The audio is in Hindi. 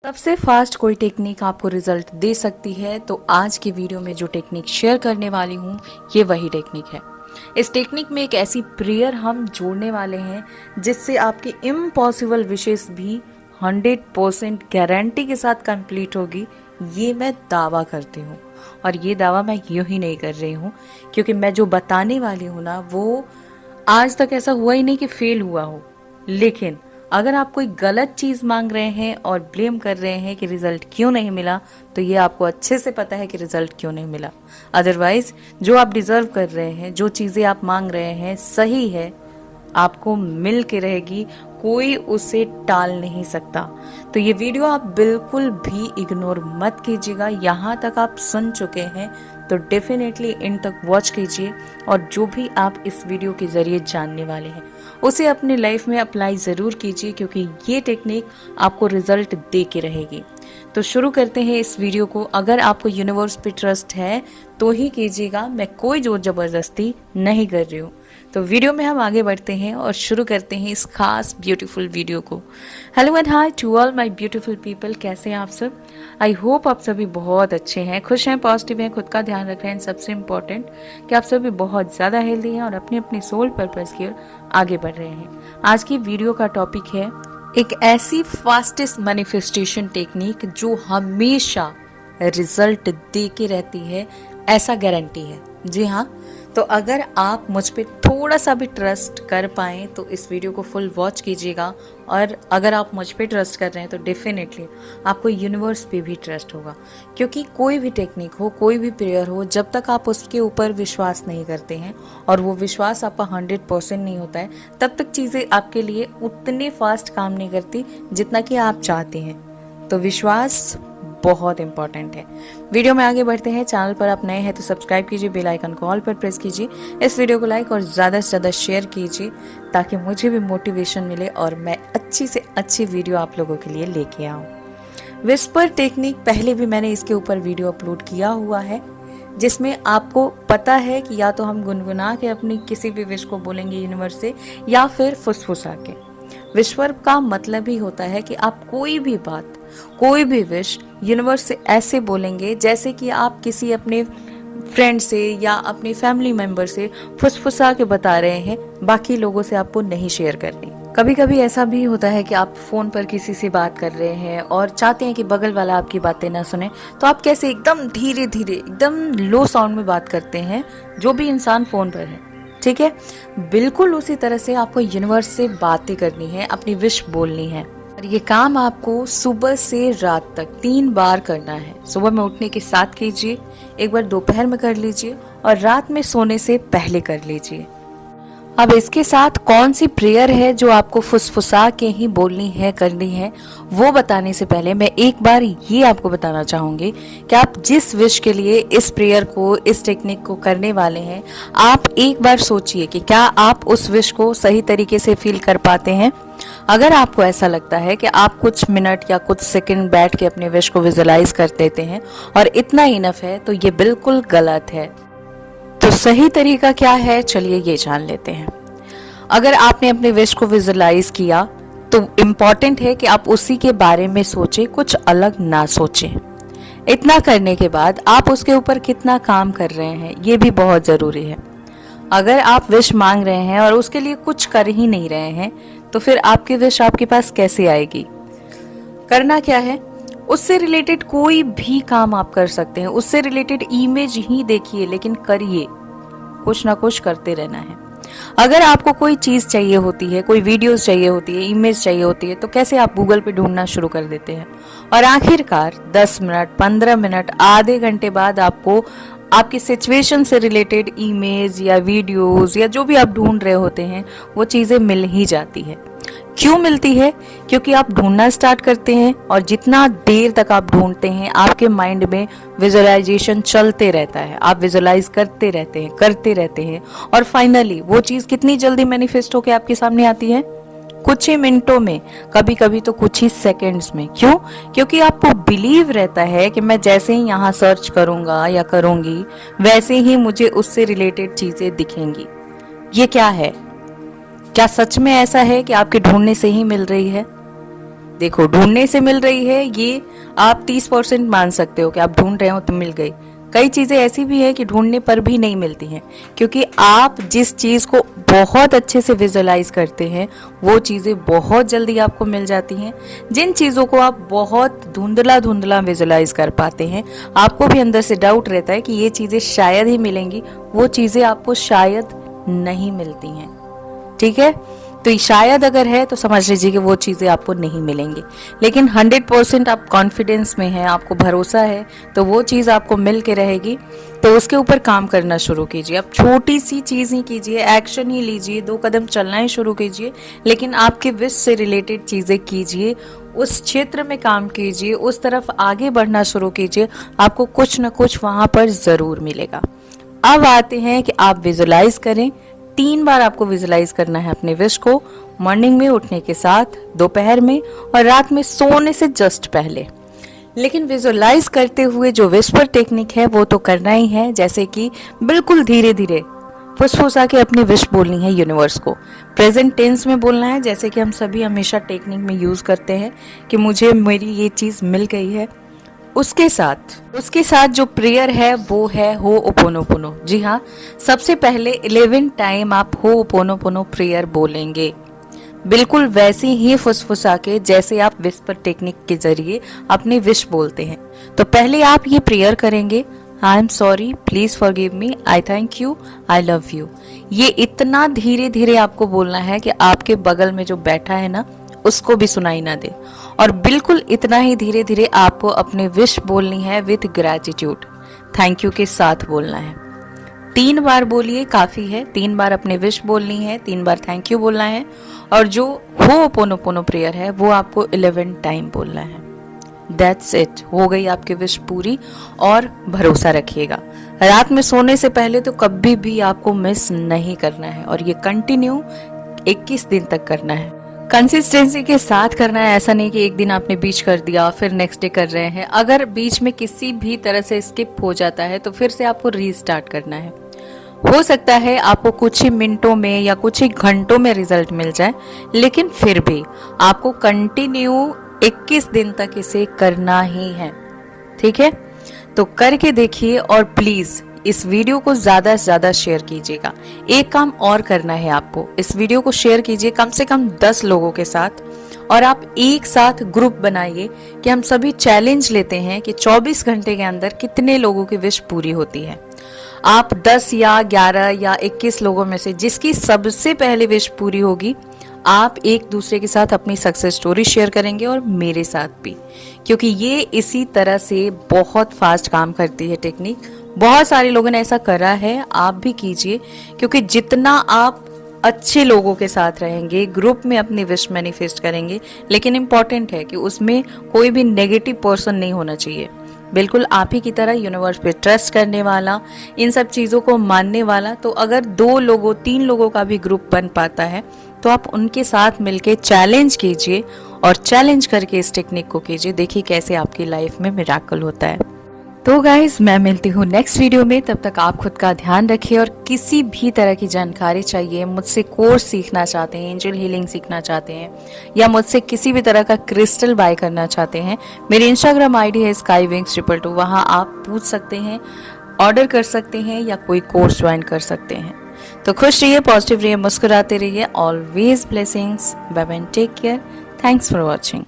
सबसे फास्ट कोई टेक्निक आपको रिजल्ट दे सकती है, तो आज की वीडियो में जो टेक्निक शेयर करने वाली हूँ ये वही टेक्निक है। इस टेक्निक में एक ऐसी प्रेयर हम जोड़ने वाले हैं जिससे आपकी इम्पॉसिबल विशेस भी 100% गारंटी के साथ कंप्लीट होगी। ये मैं दावा करती हूँ, और ये दावा मैं यूं ही नहीं कर रही हूँ, क्योंकि मैं जो बताने वाली हूँ ना, वो आज तक ऐसा हुआ ही नहीं कि फेल हुआ हो। लेकिन अगर आप कोई गलत चीज मांग रहे हैं और ब्लेम कर रहे हैं कि रिजल्ट क्यों नहीं मिला, तो ये आपको अच्छे से पता है कि रिजल्ट क्यों नहीं मिला। अदरवाइज जो आप डिजर्व कर रहे हैं, जो चीजें आप मांग रहे हैं सही है, आपको मिल के रहेगी, कोई उसे टाल नहीं सकता। तो ये वीडियो आप बिल्कुल भी इग्नोर मत कीजिएगा। यहाँ तक आप सुन चुके हैं तो डेफिनेटली इन तक वॉच कीजिए, और जो भी आप इस वीडियो के जरिए जानने वाले हैं उसे अपने लाइफ में अप्लाई ज़रूर कीजिए, क्योंकि ये टेक्निक आपको रिजल्ट दे के रहेगी। तो शुरू करते हैं इस वीडियो को। अगर आपको यूनिवर्स पे ट्रस्ट है तो ही कीजिएगा, मैं कोई जोर जबरदस्ती नहीं कर रही हूँ। तो वीडियो में हम आगे बढ़ते हैं और शुरू करते हैं इस खास ब्यूटीफुल वीडियो को। Hello and hi to all my beautiful people, कैसे हैं आप सब? आई होप आप सभी बहुत अच्छे हैं, खुश हैं, पॉजिटिव हैं, खुद का ध्यान रख रहे हैं। सबसे इम्पोर्टेंट कि आप सभी बहुत ज़्यादा हेल्दी हैं और अपनी अपनी सोल पर्पस की ओर आगे बढ़ रहे हैं। आज की वीडियो का टॉपिक है एक ऐसी फास्टेस्ट मैनिफेस्टेशन टेक्निक जो हमेशा रिजल्ट दे के रहती है, ऐसा गारंटी है। जी हाँ, तो अगर आप मुझ पे थोड़ा सा भी ट्रस्ट कर पाएं तो इस वीडियो को फुल वॉच कीजिएगा। और अगर आप मुझ पे ट्रस्ट कर रहे हैं तो डेफिनेटली आपको यूनिवर्स पे भी ट्रस्ट होगा, क्योंकि कोई भी टेक्निक हो, कोई भी प्रेयर हो, जब तक आप उसके ऊपर विश्वास नहीं करते हैं और वो विश्वास आपका 100% नहीं होता है, तब तक चीज़ें आपके लिए उतने फास्ट काम नहीं करती जितना कि आप चाहते हैं। तो विश्वास बहुत इंपॉर्टेंट है। वीडियो में आगे बढ़ते हैं। चैनल पर आप नए हैं तो सब्सक्राइब कीजिए, बेल आइकन को ऑल पर प्रेस कीजिए, इस वीडियो को लाइक और ज़्यादा से ज़्यादा शेयर कीजिए, ताकि मुझे भी मोटिवेशन मिले और मैं अच्छी से अच्छी वीडियो आप लोगों के लिए लेके आऊँ। विस्पर टेक्निक, पहले भी मैंने इसके ऊपर वीडियो अपलोड किया हुआ है, जिसमें आपको पता है कि या तो हम गुनगुना के अपनी किसी भी विश को बोलेंगे यूनिवर्स से, या फिर फुसफुसा के। विश्वर का मतलब ही होता है कि आप कोई भी बात, कोई भी विश यूनिवर्स से ऐसे बोलेंगे जैसे कि आप किसी अपने फ्रेंड से या अपने फैमिली मेंबर से फुसफुसा के बता रहे हैं, बाकी लोगों से आपको नहीं शेयर करनी। कभी कभी ऐसा भी होता है कि आप फोन पर किसी से बात कर रहे हैं और चाहते हैं कि बगल वाला आपकी बातें ना सुने, तो आप कैसे एकदम धीरे धीरे, एकदम लो साउंड में बात करते हैं, जो भी इंसान फोन पर है, ठीक है? बिल्कुल उसी तरह से आपको यूनिवर्स से बातें करनी है, अपनी विश बोलनी है। और ये काम आपको सुबह से रात तक 3 बार करना है। सुबह में उठने के साथ कीजिए, एक बार दोपहर में कर लीजिए, और रात में सोने से पहले कर लीजिए। अब इसके साथ कौन सी प्रेयर है जो आपको फुसफुसा के ही बोलनी है, करनी है, वो बताने से पहले मैं एक बार ये आपको बताना चाहूंगी कि आप जिस विश के लिए इस प्रेयर को, इस टेक्निक को करने वाले हैं, आप एक बार सोचिए कि क्या आप उस विश को सही तरीके से फील कर पाते हैं। अगर आपको ऐसा लगता है कि आप कुछ मिनट या कुछ सेकंड बैठ के अपने विश को विजुलाइज कर देते हैं और इतना इनफ है, तो ये बिल्कुल गलत है। तो सही तरीका क्या है, चलिए ये जान लेते हैं। अगर आपने अपने विश को विजुलाइज किया तो इम्पॉर्टेंट है कि आप उसी के बारे में सोचें, कुछ अलग ना सोचें। इतना करने के बाद आप उसके ऊपर कितना काम कर रहे हैं, ये भी बहुत जरूरी है। अगर आप विश मांग रहे हैं और उसके लिए कुछ कर ही नहीं रहे हैं, तो फिर आपकी विश आपके पास कैसे आएगी? करना क्या है, उससे रिलेटेड कोई भी काम आप कर सकते हैं। उससे रिलेटेड इमेज ही देखिए, लेकिन करिए, कुछ ना कुछ करते रहना है। अगर आपको कोई चीज चाहिए होती है, कोई वीडियोस चाहिए होती है, इमेज चाहिए होती है, तो कैसे आप गूगल पे ढूंढना शुरू कर देते हैं, और आखिरकार 10 मिनट, 15 मिनट, आधे घंटे बाद आपको आपकी सिचुएशन से रिलेटेड इमेज या वीडियोस या जो भी आप ढूंढ रहे होते हैं, वो चीजें मिल ही जाती है। क्यों मिलती है? क्योंकि आप ढूंढना स्टार्ट करते हैं, और जितना देर तक आप ढूंढते हैं, आपके माइंड में विजुअलाइजेशन चलते रहता है, आप विजुअलाइज करते रहते हैं, और फाइनली वो चीज कितनी जल्दी मैनिफेस्ट होकर आपके सामने आती है? कुछ ही मिनटों में, कभी कभी तो कुछ ही सेकंड्स में। क्यों? क्योंकि आपको बिलीव रहता है कि मैं जैसे ही यहाँ सर्च करूंगा या करूंगी, वैसे ही मुझे उससे रिलेटेड चीजें दिखेंगी। ये क्या है? क्या सच में ऐसा है कि आपके ढूंढने से ही मिल रही है? देखो ढूंढने से मिल रही है, ये आप 30% मान सकते हो कि आप ढूंढ रहे हो तो मिल गई। कई चीजें ऐसी भी है कि ढूंढने पर भी नहीं मिलती हैं, क्योंकि आप जिस चीज को बहुत अच्छे से विजुअलाइज करते हैं वो चीजें बहुत जल्दी आपको मिल जाती हैं। जिन चीजों को आप बहुत धुंधला धुंधला विजुअलाइज कर पाते हैं, आपको भी अंदर से डाउट रहता है कि ये चीजें शायद ही मिलेंगी, वो चीजें आपको शायद नहीं मिलती हैं। ठीक है, तो शायद अगर है तो समझ लीजिए कि वो चीज़ें आपको नहीं मिलेंगी, लेकिन 100% आप कॉन्फिडेंस में हैं, आपको भरोसा है, तो वो चीज़ आपको मिल के रहेगी। तो उसके ऊपर काम करना शुरू कीजिए। अब छोटी सी चीज़ ही कीजिए, एक्शन ही लीजिए, 2 कदम चलना ही शुरू कीजिए, लेकिन आपके विश से रिलेटेड चीज़ें कीजिए, उस क्षेत्र में काम कीजिए, उस तरफ आगे बढ़ना शुरू कीजिए, आपको कुछ ना कुछ वहाँ पर ज़रूर मिलेगा। अब आते हैं कि आप विजुलाइज करें। 3 बार आपको विजुलाइज करना है अपने विश को, मॉर्निंग में उठने के साथ, दोपहर में और रात में सोने से जस्ट पहले। लेकिन विजुलाइज करते हुए जो विस्पर टेक्निक है वो तो करना ही है, जैसे कि बिल्कुल धीरे धीरे फुसफुसा के अपनी विश बोलनी है यूनिवर्स को। प्रेजेंट टेंस में बोलना है, जैसे कि हम सभी हमेशा टेक्निक में यूज करते हैं कि मुझे मेरी ये चीज मिल गई है। उसके साथ जो प्रेयर है वो है होओपोनोपोनो। जी हाँ, सबसे पहले 11 टाइम आप होओपोनोपोनो प्रेयर बोलेंगे, बिल्कुल वैसे ही फुसफुसा के जैसे आप विस्पर टेक्निक के जरिए अपनी विश बोलते हैं। तो पहले आप ये प्रेयर करेंगे, I am sorry, please forgive me, I thank you, I love you. ये इतना धीरे धीरे आपको बोलना है कि आपके बगल में जो बैठा है ना उसको भी सुनाई ना दे, और बिल्कुल इतना ही धीरे धीरे आपको अपनी विश बोलनी है विथ ग्रैटिट्यूड, थैंक यू के साथ बोलना है। 3 बार बोलिए, काफी है। 3 बार अपनी विश बोलनी है, 3 बार थैंक यू बोलना है, और जो होओपोनोपोनो प्रेयर है वो आपको 11 टाइम बोलना है। दैट्स इट, हो गई आपकी विश पूरी। और भरोसा रखिएगा, रात में सोने से पहले तो कभी भी आपको मिस नहीं करना है, और ये कंटिन्यू 21 दिन तक करना है। कंसिस्टेंसी के साथ करना है, ऐसा नहीं कि एक दिन आपने बीच कर दिया फिर नेक्स्ट डे कर रहे हैं। अगर बीच में किसी भी तरह से स्किप हो जाता है तो फिर से आपको रीस्टार्ट करना है। हो सकता है आपको कुछ ही मिनटों में या कुछ ही घंटों में रिजल्ट मिल जाए, लेकिन फिर भी आपको कंटिन्यू 21 दिन तक इसे करना ही है। ठीक है, तो करके देखिए, और प्लीज इस वीडियो को ज्यादा से ज्यादा शेयर कीजिएगा। एक काम और करना है आपको, इस वीडियो को शेयर कीजिए कम से कम 10 लोगों के साथ, और आप एक साथ ग्रुप बनाइए कि हम सभी चैलेंज लेते हैं कि 24 घंटे के अंदर कितने लोगों की विश पूरी होती है। आप 10 या 11 या 21 लोगों में से जिसकी सबसे पहले विश पूरी होगी, आप एक दूसरे के साथ अपनी सक्सेस स्टोरी शेयर करेंगे, और मेरे साथ भी, क्योंकि ये इसी तरह से बहुत फास्ट काम करती है टेक्निक। बहुत सारे लोगों ने ऐसा करा है, आप भी कीजिए, क्योंकि जितना आप अच्छे लोगों के साथ रहेंगे, ग्रुप में अपनी विश मैनिफेस्ट करेंगे, लेकिन इम्पॉर्टेंट है कि उसमें कोई भी नेगेटिव पर्सन नहीं होना चाहिए। बिल्कुल आप ही की तरह यूनिवर्स पे ट्रस्ट करने वाला, इन सब चीज़ों को मानने वाला। तो अगर 2 लोगों 3 लोगों का भी ग्रुप बन पाता है तो आप उनके साथ मिलके चैलेंज कीजिए, और चैलेंज करके इस टेक्निक को कीजिए, देखिए कैसे आपकी लाइफ में मिराकल होता है। तो गाइज, मैं मिलती हूँ नेक्स्ट वीडियो में, तब तक आप खुद का ध्यान रखिए। और किसी भी तरह की जानकारी चाहिए, मुझसे कोर्स सीखना चाहते हैं, एंजल हीलिंग सीखना चाहते हैं, या मुझसे किसी भी तरह का क्रिस्टल बाय करना चाहते हैं, मेरी इंस्टाग्राम आईडी है skywings222, वहाँ आप पूछ सकते हैं, ऑर्डर कर सकते हैं, या कोई कोर्स ज्वाइन कर सकते हैं। तो खुश रहिए, पॉजिटिव रहिए, मुस्कुराते रहिए। Always blessings, bye bye, take care, thanks for watching.